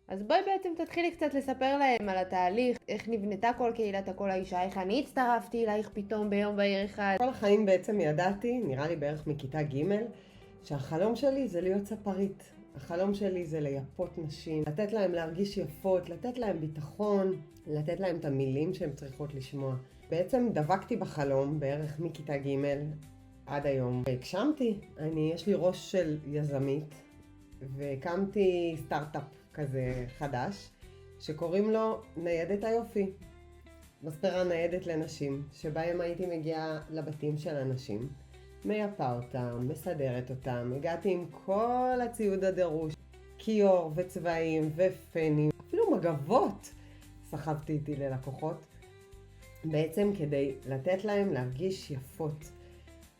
אז בואי בעצם תתחילי קצת לספר להם על התהליך, איך נבנתה כל קהילת הקול האישה, איך אני הצטרפתי אלייך פתאום ביום בהיר אחד. כל החיים בעצם ידעתי, נראה לי בערך מכיתה ג', שהחלום שלי זה להיות ספרית. החלום שלי זה לייפות נשים, לתת להם להרגיש יפות, לתת להם ביטחון, לתת להם את המילים שהן צריכות לשמוע. בעצם דבקתי בחלום בערך מכיתה ג' עד היום. והגשמתי, יש לי ראש של יזמית, והקמתי סטארט-אפ כזה חדש, שקוראים לו ניידת היופי. מספרה ניידת לנשים, שבהם הייתי מגיעה לבתים של אנשים, מייפה אותם, מסדרת אותם, הגעתי עם כל הציוד הדרוש, כיור וצבעים ופנים, אפילו מגבות סחבתי איתי ללקוחות, בעצם כדי לתת להם להרגיש יפות.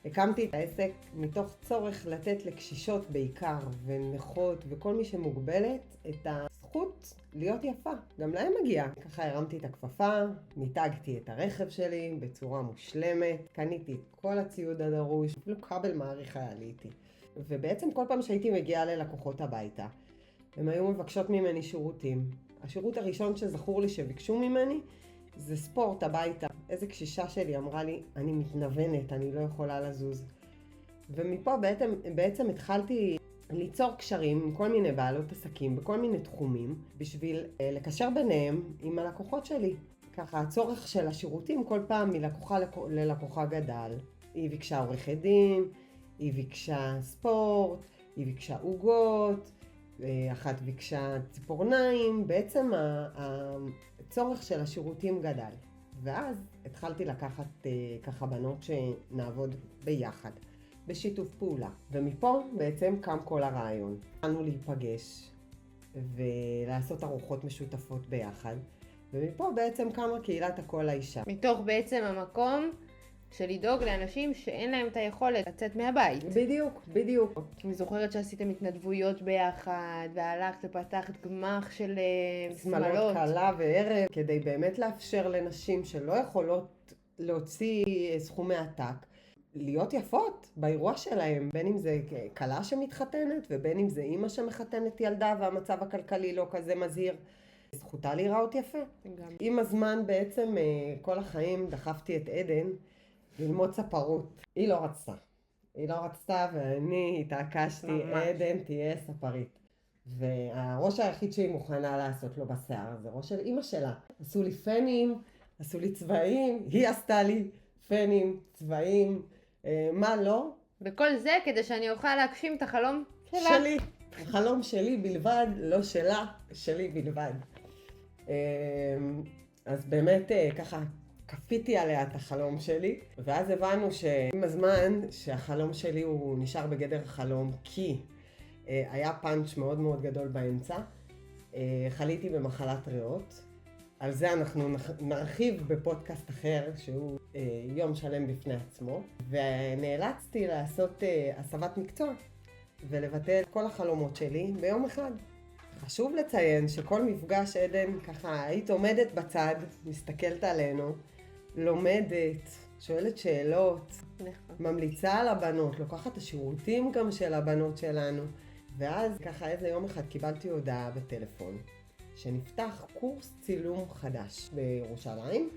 הקמתי את העסק מתוך צורך לתת לקשישות בעיקר ונכות וכל מי שמוגבלת את הזכות להיות יפה, גם להם מגיע. ככה הרמתי את הכפפה, ניתגתי את הרכב שלי בצורה מושלמת, קניתי את כל הציוד הדרוש, אפילו כבל מעריך היה לי איתי. ובעצם כל פעם שהייתי מגיעה ללקוחות הביתה, הם היו מבקשות ממני שירותים. השירות הראשון שזכור לי שביקשו ממני זה ספורט הביתה. איזה קשישה שלי אמרה לי, אני מתנוונת, אני לא יכולה לזוז. ומפה בעצם התחלתי ליצור קשרים עם כל מיני בעלות עסקים בכל מיני תחומים, בשביל לקשר ביניהם עם הלקוחות שלי. ככה הצורך של השירותים כל פעם מלקוחה ללקוחה גדל. היא ביקשה עורכת דין, היא ביקשה ספורט, היא ביקשה עוגות, אחת ביקשה ציפורניים. בעצם הצורך של השירותים גדל. ואז התחלתי לקחת ככה בנות שנעבוד ביחד, בשיתוף פעולה. ומפה בעצם קם כל הרעיון. התחלנו להיפגש ולעשות ארוחות משותפות ביחד. ומפה בעצם קמה קהילת הקול האישה. מתוך בעצם המקום של לדאוג לאנשים שאין להם את היכולת לצאת מהבית. בדיוק. אני זוכרת שעשיתם התנדבויות ביחד, והלכת לפתחת גמח של שמלות קלה וערב, כדי באמת לאפשר לנשים שלא יכולות להוציא סכומי עתק, להיות יפות באירוע שלהם, בין אם זה קלה שמתחתנת, ובין אם זה אימא שמחתנת ילדה והמצב הכלכלי לא כזה מזהיר. זכותה להיראות יפה. גם. עם הזמן בעצם כל החיים דחפתי את עדן ללמוד ספרות. היא לא רצתה ואני התעקשתי, עדן תהיה ספרית. והראש היחיד שהיא מוכנה לעשות לו בשיער זה ראש של אמא שלה. עשו לי פנים, עשו לי צבעים, היא עשתה לי פנים, צבעים, מה לא? וכל זה כדי שאני אוכל להגשים את החלום שלה. שלי. החלום שלי בלבד, לא שלה, שלי בלבד. אז באמת ככה כפיתי עליה את החלום שלי, ואז הבנו שעם הזמן שהחלום שלי הוא נשאר בגדר חלום, כי היה פאנץ' מאוד מאוד גדול באמצע. חליתי במחלת ריאות, על זה אנחנו נרחיב בפודקאסט אחר שהוא יום שלם בפני עצמו, ונאלצתי לעשות הסבת מקצוע ולבטל כל החלומות שלי ביום אחד. חשוב לציין שכל מפגש עדן ככה היית עומדת בצד, מסתכלת עלינו, לומדת, שואלת שאלות, ממליצה על הבנות, לוקחת את השירותים גם של הבנות שלנו. ואז ככה איזה יום אחד קיבלתי הודעה בטלפון שנפתח קורס צילום חדש בירושלים,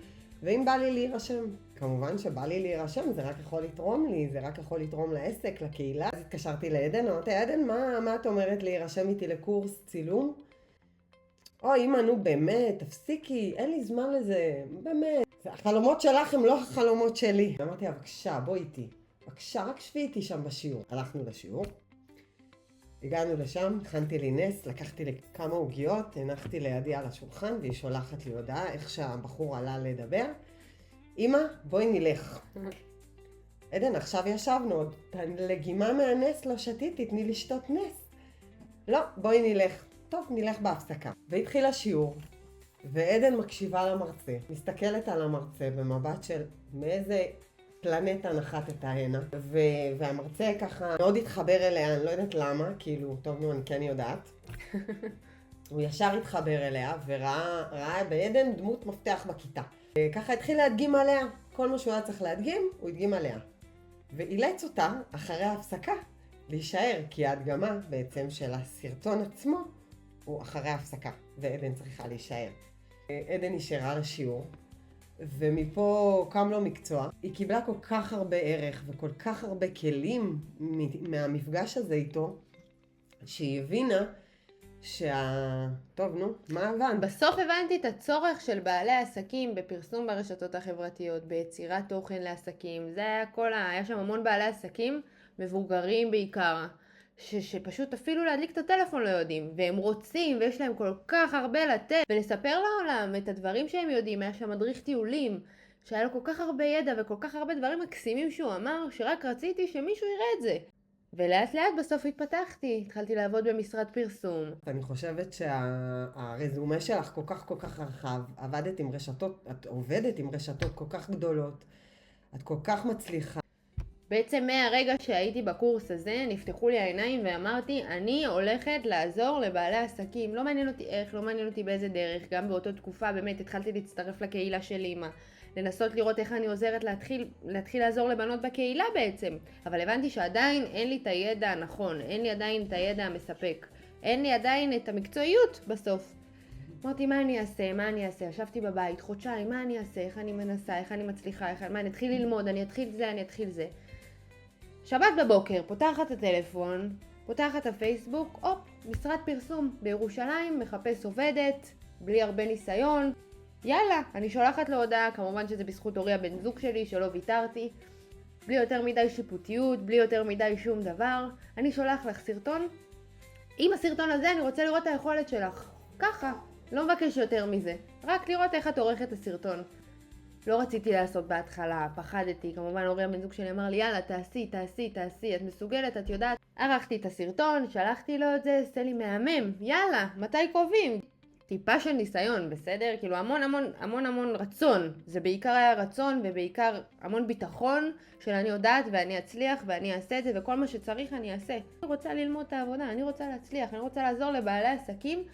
ואם בא לי להירשם. כמובן שבא לי להירשם, זה רק יכול לתרום לי, זה רק יכול לתרום לעסק, לקהילה. אז התקשרתי לעדן, אמרתי, עדן, מה את אומרת להירשם איתי לקורס צילום? אוי, אמא, נו באמת, תפסיקי, אין לי זמן לזה, באמת. החלומות שלך הם לא החלומות שלי. אמרתי, בבקשה, בואי איתי. בבקשה, רק שבי איתי שם בשיעור. הלכנו לשיעור. הגענו לשם, הכנתי לי נס, לקחתי לי כמה עוגיות, הנחתי לידי על השולחן, והיא שולחת לי הודעה איך שהבחור עלה לדבר. אמא, בואי נלך. עדן, עכשיו ישבנו, עוד לגימה מהנס לא שתיתי, תני לשתות נס. לא, בואי נלך. טוב, נלך בהפסקה. והתחיל השיעור, ועדן מקשיבה למרצה, מסתכלת על המרצה במבט של מאיזה פלנטה נחתת הנה, והמרצה ככה מאוד התחבר אליה, אני לא יודעת למה, כאילו, טוב, נו, אני כן יודעת. הוא ישר התחבר אליה וראה בעדן דמות מפתח בכיתה. ככה התחיל להדגים עליה, כל מה שהוא היה צריך להדגים, הוא הדגים עליה. ואילץ אותה, אחרי ההפסקה, להישאר, כי ההדגמה בעצם של הסרטון עצמו, הוא אחרי ההפסקה, ועדן צריכה להישאר. עדן נשארה לשיעור, ומפה קם לו מקצוע. היא קיבלה כל כך הרבה ערך וכל כך הרבה כלים מהמפגש הזה איתו, שהיא הבינה טוב, נו, מה הבנת? בסוף הבנתי את הצורך של בעלי העסקים בפרסום ברשתות החברתיות, ביצירת תוכן לעסקים. זה היה היה שם המון בעלי עסקים, מבוגרים בעיקר, שפשוט אפילו להדליק את הטלפון לא יודעים, והם רוצים ויש להם כל כך הרבה לתת, ולספר לעולם את הדברים שהם יודעים. היה שם מדריך טיולים, שהיה לו כל כך הרבה ידע וכל כך הרבה דברים מקסימים שהוא אמר, שרק רציתי שמישהו יראה את זה. ולאט לאט בסוף התפתחתי, התחלתי לעבוד במשרד פרסום. אני חושבת שהרזומה שלך כל כך רחב, את עובדת עם רשתות כל כך גדולות, את כל כך מצליחה. בעצם מהרגע שהייתי בקורס הזה, נפתחו לי העיניים ואמרתי, אני הולכת לעזור לבעלי עסקים. לא מעניין אותי איך, לא מעניין אותי באיזה דרך. גם באותה תקופה באמת התחלתי להצטרף לקהילה של אמא. לנסות לראות איך אני עוזרת להתחיל לעזור לבנות בקהילה בעצם. אבל הבנתי שעדיין אין לי את הידע הנכון, אין לי עדיין את הידע המספק. אין לי עדיין את המקצועיות בסוף. אמרתי, מה אני אעשה? ישבתי בבית, חודשיים, מה אני אעשה? איך אני מנסה? איך אני מצליחה? אני אתחיל ללמוד? אני אתחיל זה. שבת בבוקר, פותחת את הטלפון, פותחת את הפייסבוק, משרד פרסום בירושלים, מחפש עובדת, בלי הרבה ניסיון. יאללה, אני שולחת לו הודעה, כמובן שזה בזכות אורי הבן זוג שלי, שלא ויתרתי. בלי יותר מדי שיפוטיות, בלי יותר מדי שום דבר. אני שולח לך סרטון. עם הסרטון הזה אני רוצה לראות את היכולת שלך. ככה, לא מבקש יותר מזה. רק לראות איך את עורכת את הסרטון. לא רציתי לעשות בהתחלה, פחדתי. כמובן אורי הבן זוג שלי אמר לי, יאללה, תעשי, את מסוגלת, את יודעת. ערכתי את הסרטון, שלחתי לו את זה, עשה לי מהמם. יאללה, מתי קובעים? טיפה של ניסיון, בסדר? כאילו המון רצון. זה בעיקר היה רצון ובעיקר המון ביטחון של אני יודעת ואני אצליח ואני אעשה את זה וכל מה שצריך אני אעשה. אני רוצה ללמוד את העבודה, אני רוצה להצליח, אני רוצה לעזור לבעלי עסקים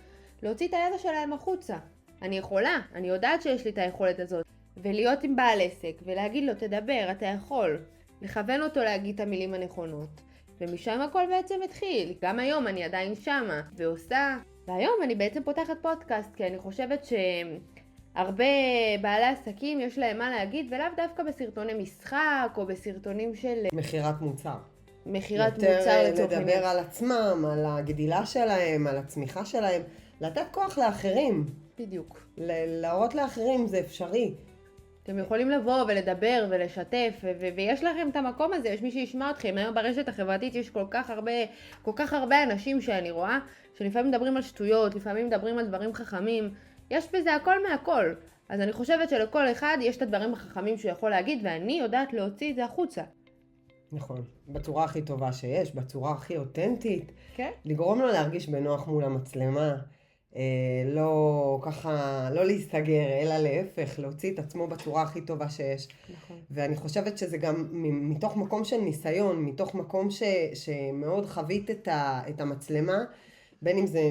להוציא את הידע שלהם החוצה. אני יכולה, אני יודעת שיש לי את היכולת הזאת. ולהיות עם בעל עסק ולהגיד לו תדבר, אתה יכול. לכוון אותו להגיד את המילים הנכונות. ומשם הכל בעצם התחיל. גם היום אני עדיין שמה ועושה. והיום אני בעצם פותחת פודקאסט, כי אני חושבת שהרבה בעלי עסקים יש להם מה להגיד, ולאו דווקא בסרטוני משחק או בסרטונים של מכירת מוצר. מכירת מוצר לצורך יותר לדבר על עצמם, על הגדילה שלהם, על הצמיחה שלהם, לתת כוח לאחרים. בדיוק. להראות לאחרים זה אפשרי. אתם יכולים לבוא ולדבר ולשתף, ויש לכם את המקום הזה, יש מי שישמע אתכם. היום ברשת החברתית יש כל כך הרבה אנשים שאני רואה, שלפעמים מדברים על שטויות, לפעמים מדברים על דברים חכמים. יש בזה הכל מהכל. אז אני חושבת שלכל אחד יש את הדברים החכמים שהוא יכול להגיד, ואני יודעת להוציא את זה החוצה. נכון, בצורה הכי טובה שיש, בצורה הכי אותנטית. כן. לגרום לו להרגיש בנוח מול המצלמה. לא להסתגר, אלא להפך, להוציא את עצמו בצורה הכי טובה שיש. נכון. ואני חושבת שזה גם מתוך מקום של ניסיון, מתוך מקום שמאוד חווית את המצלמה, בין אם זה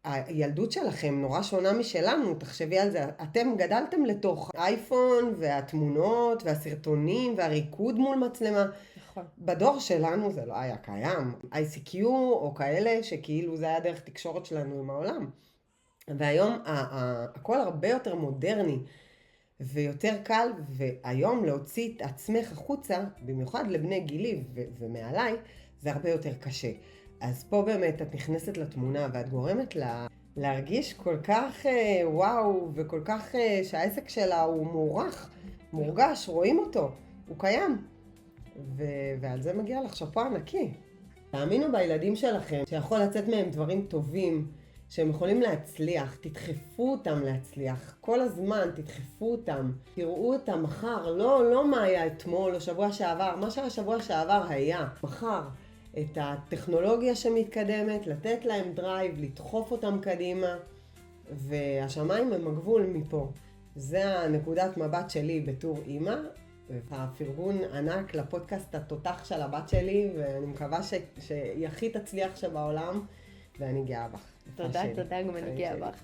הילדות שלכם נורא שונה משלנו, תחשבי על זה, אתם גדלתם לתוך אייפון והתמונות והסרטונים והריקוד מול מצלמה. נכון. בדור שלנו זה לא היה קיים, ICQ או כאלה שכאילו זה היה דרך תקשורת שלנו עם העולם. והיום הכל הרבה יותר מודרני ויותר קל, והיום להוציא את עצמך החוצה, במיוחד לבני גילי ומעליי, זה הרבה יותר קשה. אז פה באמת את נכנסת לתמונה ואת גורמת להרגיש כל כך וואו, וכל כך שהעסק שלה הוא מורגש, רואים אותו, הוא קיים. ועל זה מגיע לך שאפו ענקי. תאמינו בילדים שלכם שיכול לצאת מהם דברים טובים, שהם יכולים להצליח, תדחפו אותם להצליח, כל הזמן תדחפו אותם, תראו אותם מחר, לא מה היה אתמול או שבוע שעבר, מה שהיה שבוע שעבר היה, מחר. את הטכנולוגיה שמתקדמת, לתת להם דרייב, לדחוף אותם קדימה, והשמיים הם הגבול מפה. זה הנקודת מבט שלי בתור אימא, הפרגון ענק לפודקאסט התותח של הבת שלי, ואני מקווה שהיא הכי תצליח שבעולם, ואני גאה בך. תודה, גם אני גאה בך.